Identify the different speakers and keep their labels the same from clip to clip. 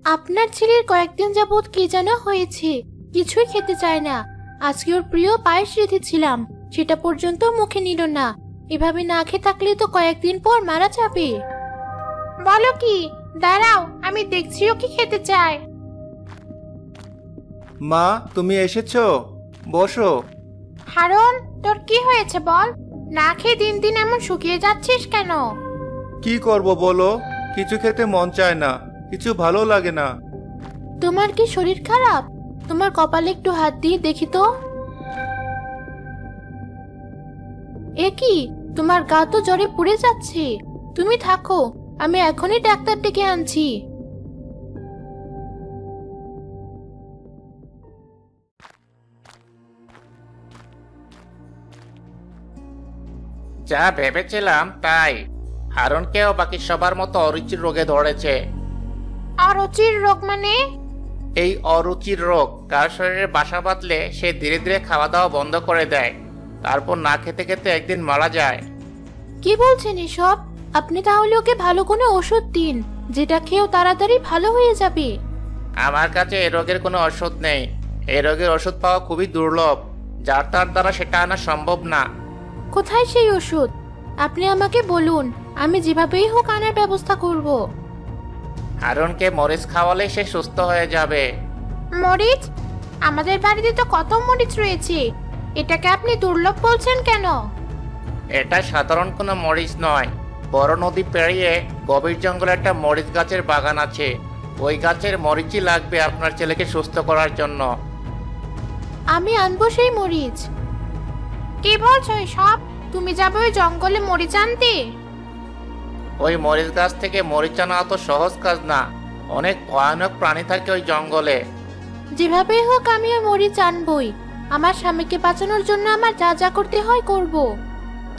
Speaker 1: আপনার ছেলের কয়েকদিন যাবৎ কি যেন হয়েছে, কিছুই খেতে চায় না। আজকে ওর প্রিয় পায়েস রেঁধেছিলাম, সেটা পর্যন্ত মুখে নিল না। এভাবে না খেয়ে থাকলে তো কয়েকদিন পর মারা যাবে। বলো কি? দাঁড়াও, আমি দেখছি ও কি খেতে চায়।
Speaker 2: মা, তুমি এসেছো? বসো।
Speaker 1: হারুন, তোর কি হয়েছে বল? না খেয়ে দিন দিন এমন শুকিয়ে যাচ্ছিস কেন?
Speaker 2: কি করব বলো, কিছু খেতে মন চায় না, কিছু ভালো লাগে না।
Speaker 1: তোমার কি শরীর খারাপ? তোমার কপালে একটু হাত দিয়ে দেখি তো। এ কি, তোমার গা তো জ্বরে পুড়ে যাচ্ছে। তুমি থাকো, আমি এখনই ডাক্তার ডেকে আনছি।
Speaker 3: যা ভেবেছিলাম তাই, হারুনকেও বাকি সবার মতো অরুচির রোগে ধরেছে।
Speaker 1: অরুচির রোগ মানে?
Speaker 3: এই অরুচির রোগ কার শরীরে বাসা বাঁধলে সে ধীরে ধীরে খাওয়া দাওয়া বন্ধ করে দেয়, তারপর না খেতে খেতে একদিন মারা যায়।
Speaker 1: কি বলছেন এসব? আপনি তাহলে ওকে ভালো কোনো ওষুধ দিন, যেটা খেয়েও তাড়াতাড়ি ভালো হয়ে যাবে।
Speaker 3: আমার কাছে এ রোগের কোনো ওষুধ নেই। এই রোগের ওষুধ পাওয়া খুবই দুর্লভ, যার তার দ্বারা সেটা আনা সম্ভব না।
Speaker 1: কোথায় সেই ওষুধ? আপনি আমাকে বলুন, আমি যেভাবেই হোক আনার ব্যবস্থা করব।
Speaker 3: হারুনকে মরিচ খাওয়ালে সে সুস্থ হয়ে যাবে।
Speaker 1: মরিচ? আমাদের বাড়িতে তো কত মরিচ রয়েছে, এটাকে আপনি দুর্লভ বলছেন কেন?
Speaker 3: এটা সাধারণ কোনো মরিচ নয়। বড় নদী পেরিয়ে গভীর জঙ্গলে একটা মরিচ গাছের বাগান আছে। ওই গাছের মরিচই লাগবে আপনার ছেলেকে সুস্থ করার জন্য।
Speaker 1: আমি আনবো সেই মরিচ। কি বলছো এসব? তুমি যাবে ওই জঙ্গলে মরিচ আনতে?
Speaker 3: ওই মরিচ গাছ থেকে মরিচ আনা অত সহজ কাজ না। অনেক ভয়ানক প্রাণী থাকে ওই জঙ্গলে।
Speaker 1: যেভাবেই হোক আমি ওই মরিচ আনবই। আমার স্বামীকে বাঁচানোর জন্য আমার যা যা করতে হয় করব।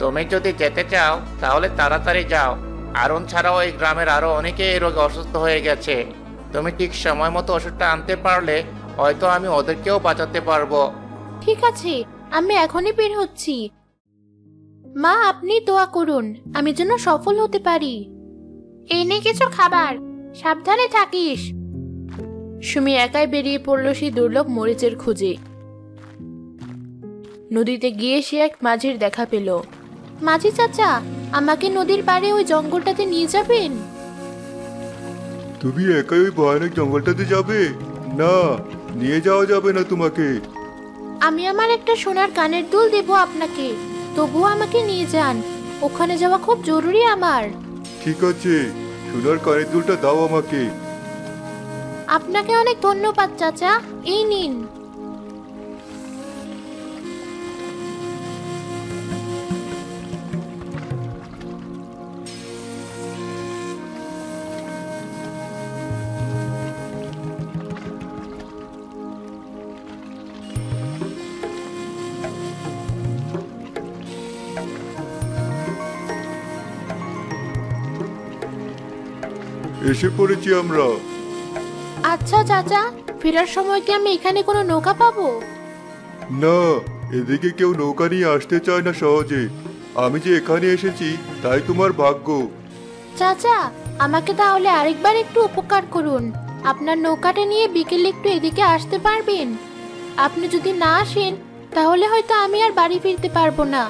Speaker 3: তুমি যদি যেতে চাও তাহলে তাড়াতাড়ি যাও। আরুন ছাড়াও এই গ্রামের আরো অনেকে এই রোগে অসুস্থ হয়ে গেছে। তুমি ঠিক সময় মতো ওষুধটা আনতে পারলে হয়তো আমি ওদেরকেও বাঁচাতে পারবো।
Speaker 1: ঠিক আছে, আমি এখনই বের হচ্ছি। মা, আপনি দোয়া করুন আমি যেন সফল হতে পারি। এই নে কিছু খাবার, সাবধানে থাকিস। সুমি একাই বেরিয়ে পড়ল সেই দুর্লভ মরিচের খোঁজে। নদীতে গিয়ে সে এক মাঝির দেখা পেল। মাঝি চাচা, আমাকে নদীর পাড়ে ওই জঙ্গলটাতে নিয়ে যাবেন?
Speaker 2: তুমি একাই ওই ভয়ানক জঙ্গলটাতে যাবে? না, নিয়ে যাওয়া যাবে না তোমাকে।
Speaker 1: আমি আমার একটা সোনার কানের দুল দেব আপনাকে, তবুও আমাকে নিয়ে যান। ওখানে যাওয়া খুব জরুরি আমার।
Speaker 2: ঠিক আছে, সোনার কানের দুলটা দাও আমাকে।
Speaker 1: আপনাকে অনেক ধন্যবাদ চাচা, এই নিন।
Speaker 2: এসে পড়েছি আমরা।
Speaker 1: আচ্ছা চাচা, ফেরার সময় কি আমি এখানে কোনো নৌকা পাবো?
Speaker 2: না, এদিকে কেউ নৌকা নিয়ে আসতে চায় না সহজে। আমি যে এখানে এসেছি তাই তোমার ভাগ্য।
Speaker 1: চাচা, আমাকে তাহলে আরেকবার একটু উপকার করুন। আপনার নৌকাটা নিয়ে বিকেলে একটু এদিকে আসতে পারবেন? আপনি যদি না আসেন তাহলে হয়তো আমি আর বাড়ি ফিরতে পারবো না।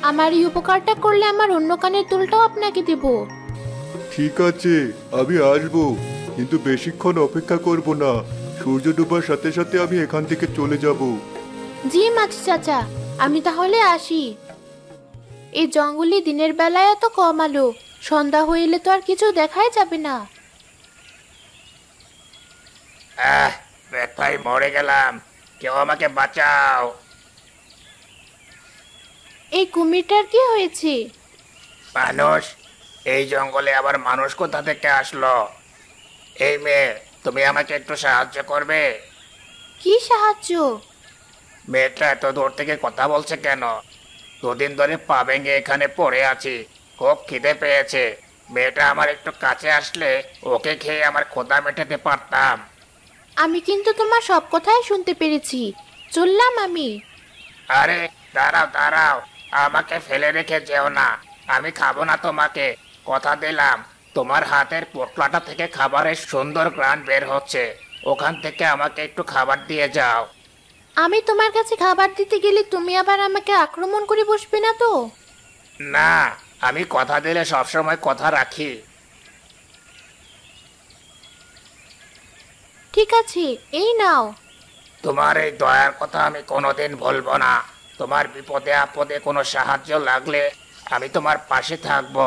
Speaker 1: আমার এই উপকারটা করলে আমার অন্য কানের দুলটাও আপনাকে দেব।
Speaker 2: ঠিক আছে, আমি আসবো, কিন্তু বেশিক্ষণ অপেক্ষা করব না। সূর্য ডোবার সাথে সাথে আমি এখান থেকে চলে যাব।
Speaker 1: জি মাঝি চাচা, আমি তাহলে আসি। এই জঙ্গলে দিনের বেলায় এত কম আলো, সন্ধ্যা হয়ে এলে তো আর কিছু দেখাই যাবে না।
Speaker 3: ব্যথায় মরে গেলাম, কেউ আমাকে বাঁচাও।
Speaker 1: এই কুমিরটার কি হয়েছে?
Speaker 3: মানুষ? এই জঙ্গলে আবার মানুষ কোথা থেকে আসলো? এই মেয়ে, তুমি আমাকে একটু সাহায্য করবে?
Speaker 1: কি সাহায্য?
Speaker 3: মেয়েটা এত দূর থেকে কথা বলছে কেন? দুদিন ধরে পা ভেঙে এখানে পড়ে আছি, খুব খিদে পেয়েছে। মেয়েটা আমার একটু কাছে আসলে ওকে খেয়ে আমার ক্ষুধা মেটাতে পারতাম।
Speaker 1: আমি কিন্তু তোমার সব কথাই শুনতে পেরেছি, চললাম আমি।
Speaker 3: আরে দাঁড়াও দাঁড়াও, আমাকে ফেলে রেখে যেও না। আমি খাবো না তোমাকে, কথা দিলাম। তোমার হাতের পোটলাটা থেকে খাবারের সুন্দর ঘ্রাণ বের হচ্ছে। ওখান থেকে আমাকে একটু খাবার দিয়ে যাও।
Speaker 1: আমি তোমার কাছে খাবার দিতে গেলে তুমি আবার আমাকে আক্রমণ করে বসবে না তো?
Speaker 3: না, আমি কথা দিলে সবসময় কথা রাখি।
Speaker 1: ঠিক আছে, এই নাও।
Speaker 3: তোমার এই দয়ার কথা আমি কোনোদিন ভুলবো না। তোমার বিপদে আপদে কোনো সাহায্য লাগলে আমি তোমার পাশে থাকবো।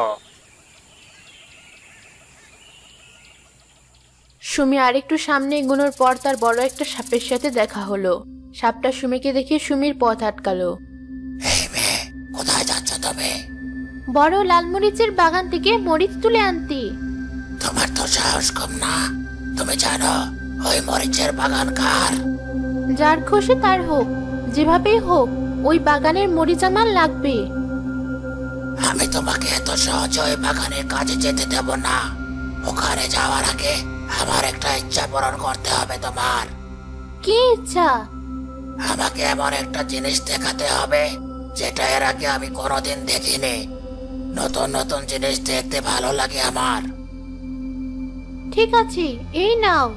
Speaker 1: সুমি আরেকটু সামনে এগোনোর পর তার বড় একটা সাপের সাথে দেখা হলো। সাপটা সুমিকে দেখে সুমির পথ আটকালো।
Speaker 3: এই মেয়ে, কোথায় যাচ্ছ তুমি?
Speaker 1: বড় লাল মরিচের বাগান থেকে মরিচ তুলে আনতে।
Speaker 3: তোমার তো সাহস কম না। তুমি জানো ওই মরিচের বাগান কার?
Speaker 1: যার খুশি তার হোক, যেভাবেই হোক ওই বাগানের মরিচ আমার লাগবে।
Speaker 3: আমি তোমাকে এত সহজে ওই বাগানের কাজে যেতে দেব না। ওখানে যাওয়ার আগে আমার একটা ইচ্ছা পূরণ করতে হবে তোমার।
Speaker 1: কি ইচ্ছা?
Speaker 3: আমাকে এমন একটা জিনিস দেখাতে হবে যেটা এর আগে আমি কোনোদিন দেখিনি। নতুন নতুন জিনিস দেখতে ভালো লাগে আমার।
Speaker 1: ঠিক আছে, এই নাও।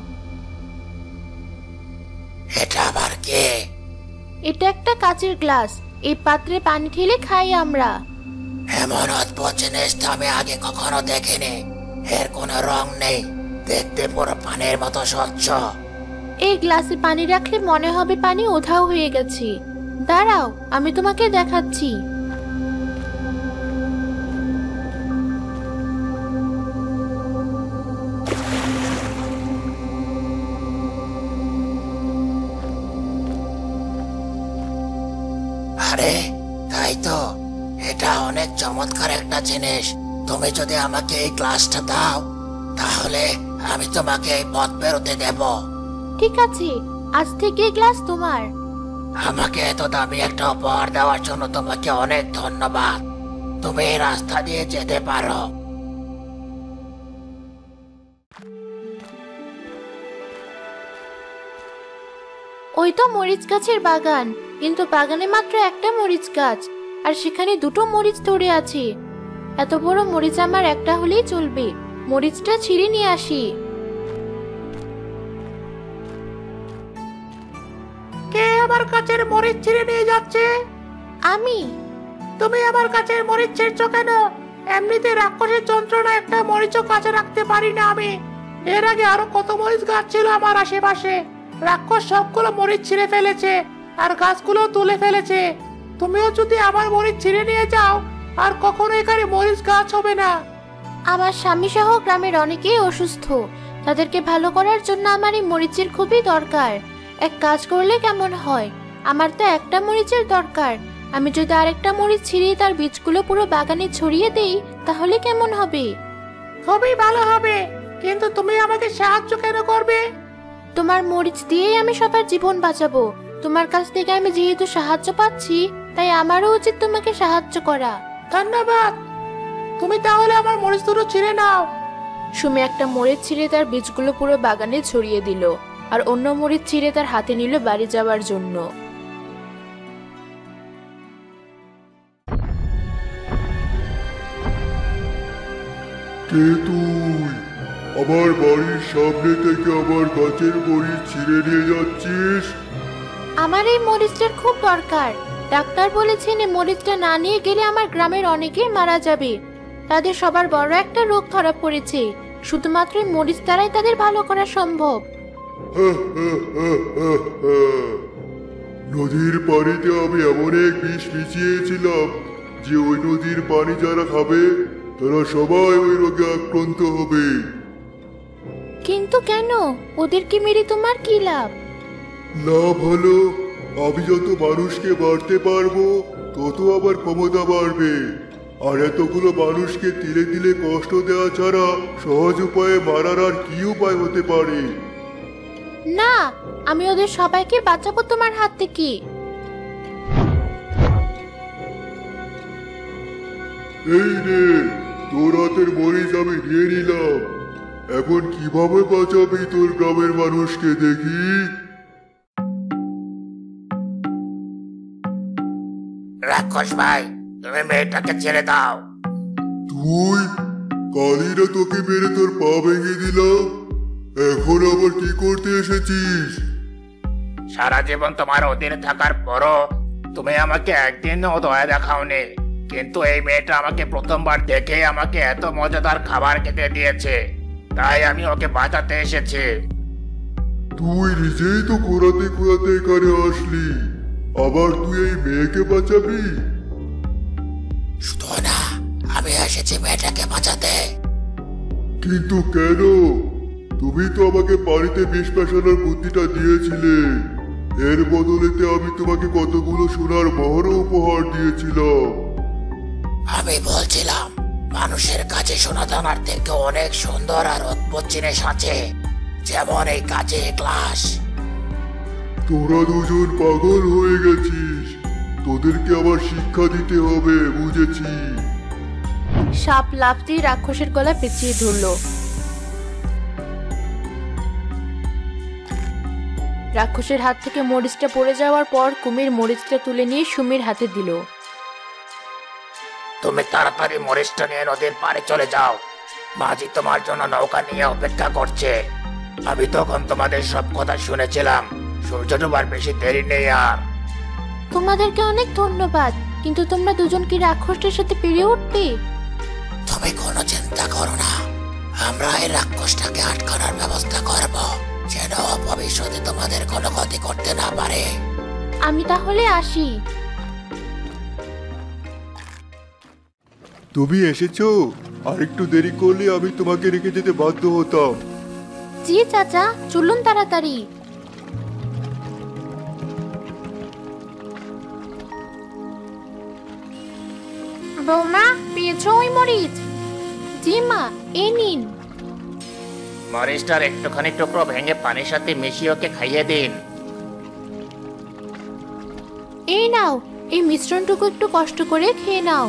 Speaker 3: এটা আবার কে?
Speaker 1: এটা একটা কাচের গ্লাস। এই পাত্রে পানি ঢেলে খাই আমরা।
Speaker 3: এমন অদ্ভুত জিনিস তো আমি আগে কখনো দেখিনি। এর কোনো রং নেই, দেখতে পুরো পানির মতো স্বচ্ছ।
Speaker 1: এই গ্লাসে পানি রাখলে মনে হবে পানি উধাও হয়ে গেছে। দাঁড়াও, আমি তোমাকে দেখাচ্ছি।
Speaker 3: আরে তাই তো, এটা অনেক চমৎকার একটা জিনিস। তুমি যদি আমাকে এই গ্লাসটা দাও তাহলে আমি তোমাকে এই পথ বেরোতে দেব।
Speaker 1: ঠিক আছে, আজ থেকে এই গ্লাস তোমার।
Speaker 3: আমাকে এত দামি একটা উপহার দেওয়ার জন্য তোমাকে অনেক ধন্যবাদ। তুমি এই রাস্তা দিয়ে যেতে পারো।
Speaker 1: ওই তো মরিচ গাছের বাগান, কিন্তু বাগানে মাত্র একটা মরিচ গাছ, আর সেখানে দুটো মরিচ ধরে আছে। এত বড় মরিচ আমার একটা হলেই চলবে। মরিচটা ছিঁড়ে নিয়ে আসি।
Speaker 3: কে আমার কাছের মরিচ ছিঁড়ে নিয়ে যাচ্ছে?
Speaker 1: আমি।
Speaker 3: তুমি আমার কাছের মরিচ ছিঁড়ছো কেন? এমনিতে রাক্ষসের যন্ত্রণা একটা মরিচও কাছে রাখতে পারি না আমি। এর আগে আরো কত মরিচ গাছ ছিল আমার আশেপাশে। রাক্ষস সবগুলো মরিচ ছিঁড়ে ফেলেছে আর গাছগুলো তুলে ফেলেছে। তুমিও যদি আমার মরিচ ছিঁড়ে নিয়ে যাও আর কখনো এখানে মরিচ গাছ হবে না।
Speaker 1: আমার স্বামী সহ গ্রামের অনেকেই অসুস্থ। তাদেরকে ভালো করার জন্য আমার এই মরিচের খুবই দরকার। এক কাজ করলে কেমন হয়? আমার তো একটা মরিচের দরকার। আমি যদি আরেকটা মরিচ ছিঁড়িয়ে তার বীজগুলো পুরো বাগানে ছড়িয়ে দেই তাহলে কেমন হবে?
Speaker 3: খুবই ভালো হবে, কিন্তু তুমি আমাকে সাহায্য কেন করবে?
Speaker 1: তোমার মরিচ দিয়েই আমি সবার জীবন বাঁচাবো। তোমার কাছ থেকে আমি যেহেতু সাহায্য পাচ্ছি, তাই আমারও উচিত তোমাকে সাহায্য করা।
Speaker 3: ধন্যবাদ। তুমি তাহলে আমার মরিচ দুটো ছিঁড়ে নাও।
Speaker 1: সুমি একটা মরিচ ছিঁড়ে তার বীজগুলো পুরো বাগানে ছড়িয়ে দিল, আর অন্য মরিচ ছিঁড়ে তার হাতে নিল বাড়ি যাওয়ার জন্য।
Speaker 2: কে তুই? আমার বাড়ির সামনে থেকে আমার গাছের মরিচ ছিঁড়ে নিয়ে যাচ্ছিস?
Speaker 1: আমার এই মরিচটার খুব দরকার। ডাক্তার বলেছেন এই মরিচটা না নিয়ে গেলে আমার গ্রামের অনেকেই মারা যাবে। তাদের সবার বড় একটা রোগ ধরা পড়েছে। শুধুমাত্র এই মরিচ দ্বারাই তাদের ভালো করা সম্ভব।
Speaker 2: নদীর পানিতে আমি এমন এক বিষ মিশিয়েছিলাম যে ওই নদীর পানি যারা খাবে তারা সবাই ওই রোগে আক্রান্ত হবে।
Speaker 1: কিন্তু কেন? ওদেরকে মেরে তোমার কি লাভ?
Speaker 2: লাভ হলো আমি যত মানুষকে বাড়তে পারবো তত আবার ক্ষমতা বাড়বে। আর এতগুলো মানুষকে তিলে তিলে কষ্ট দেওয়া ছাড়া সহজ উপায়ে মারার আর কি উপায় হতে পারে?
Speaker 1: না, আমি ওদের সবাইকে বাঁচাবো তোমার হাত থেকে।
Speaker 2: এই রে, তোর হাতের মরিচ আমি নিয়ে নিলাম। এখন কিভাবে বাঁচাবি তোর গ্রামের মানুষকে দেখি?
Speaker 3: রাক্ষস ভাই, তুমি মেয়েটাকে ছেড়ে দাও।
Speaker 2: তুই কালিরা তোকে মেরে তোর পা ভেঙে দিলাম, এখন আবার কি করতে এসেছিস?
Speaker 3: সারা জীবন তোমার অধীনে থাকার পরও তুমি আমাকে একদিনও দয়া দেখাওনি, কিন্তু এই মেয়েটা আমাকে প্রথমবার দেখে আমাকে এত মজাদার খাবার খেতে দিয়েছে, তাই আমি ওকে বাঁচাতে এসেছি।
Speaker 2: তুই নিজেই তো ঘোরাতে ঘোরাতে এখানে আসলি, আবার তুই এই মেয়েকে বাঁচাবি?
Speaker 3: শুধু না, আমি এসেছি মেয়েটাকে বাঁচাতে।
Speaker 2: কিন্তু কেন? তুমি তো আমাকে পানিতে বিষ মেশানোর বুদ্ধিটা দিয়েছিলে, এর বদলেতে আমি তোমাকে কতগুলো সোনার মোহরও উপহার দিয়েছিলাম।
Speaker 3: আমি বলছিলাম মানুষের কাছে সোনা দানার থেকে অনেক সুন্দর আর অদ্ভুত জিনিস আছে, যেমন এই কাচের গ্লাস।
Speaker 2: তোরা দুজন পাগল হয়ে গেছিস, তোদেরকে আবার শিক্ষা দিতে হবে, বুঝেছি।
Speaker 1: সাপ লাফ দিয়ে রাক্ষসের গলা পেঁচিয়ে ধরল। রাক্ষসের হাত থেকে মরিচটা পড়ে যাওয়ার পর কুমির মরিচটা তুলে নিয়ে সুমির হাতে দিল।
Speaker 3: তুমি তাড়াতাড়ি মরিচটা নিয়ে নদীর পাড়ে চলে যাও, মাঝি তোমার জন্য নৌকা নিয়ে অপেক্ষা করছে। আমি তখন তোমাদের সব কথা শুনেছিলাম, সূর্য ডোবার বেশি দেরি নেই আর।
Speaker 1: তোমাদেরকে অনেক ধন্যবাদ, কিন্তু তোমরা দুজন কি রাক্ষসটার সাথে পেরে উঠবে?
Speaker 3: তুমি কোনো চিন্তা করো না, আমরা এই রাক্ষসটাকে আটকানোর ব্যবস্থা করব, যেন ভবিষ্যতে তোমাদের কোনো ক্ষতি করতে না পারে।
Speaker 1: আমি তাহলে আসি।
Speaker 2: তুমি এসেছো? আর একটু দেরি করলে আমি তোমাকে রেখে যেতে বাধ্য হতাম।
Speaker 1: জি চাচা, চলুন তাড়াতাড়ি। বৌমা, পেয়েছো ওই মরিচ? জি মা, এই নিন।
Speaker 3: মরিচটার একটুখানি টুকরো ভেঙে পানির সাথে মিশিয়ে ওকে খাইয়ে দিন।
Speaker 1: এই নাও, এই মিশ্রণটুকু একটু কষ্ট করে খেয়ে নাও।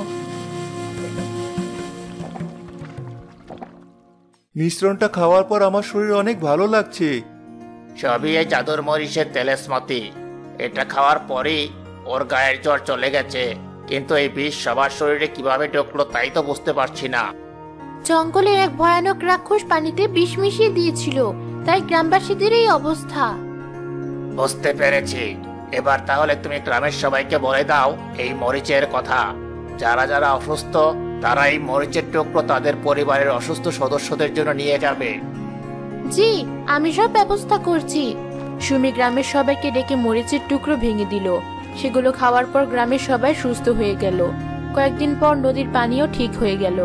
Speaker 2: মিশ্রণটা খাওয়ার পর আমার শরীর অনেক ভালো লাগছে।
Speaker 3: সবই এই জাদুর মরিচের তেলের স্মৃতি। এটা খাওয়ার পরেই ওর গায়ের জ্বর চলে গেছে, কিন্তু এই বিষ সবার শরীরে কিভাবে ঢুকলো তাই তো বুঝতে পারছি না।
Speaker 1: জঙ্গলে এক ভয়ানক রাক্ষস পানিতে বিষ মিশিয়ে দিয়েছিল, তাই গ্রামবাসীদের এই অবস্থা।
Speaker 3: বুঝতে পেরেছি। এবার তাহলে তুমি গ্রামের সবাইকে বলে দাও এই মরিচের কথা। যারা যারা অসুস্থ তারা এই মরিচের টুকরো তাদের পরিবারের অসুস্থ সদস্যদের জন্য নিয়ে যাবে।
Speaker 1: জি, আমি সব ব্যবস্থা করছি। সুমি গ্রামের সবাইকে ডেকে মরিচের টুকরো ভেঙে দিল। সেগুলো খাওয়ার পর গ্রামের সবাই সুস্থ হয়ে গেল। কয়েকদিন পর নদীর পানিও ঠিক হয়ে গেল।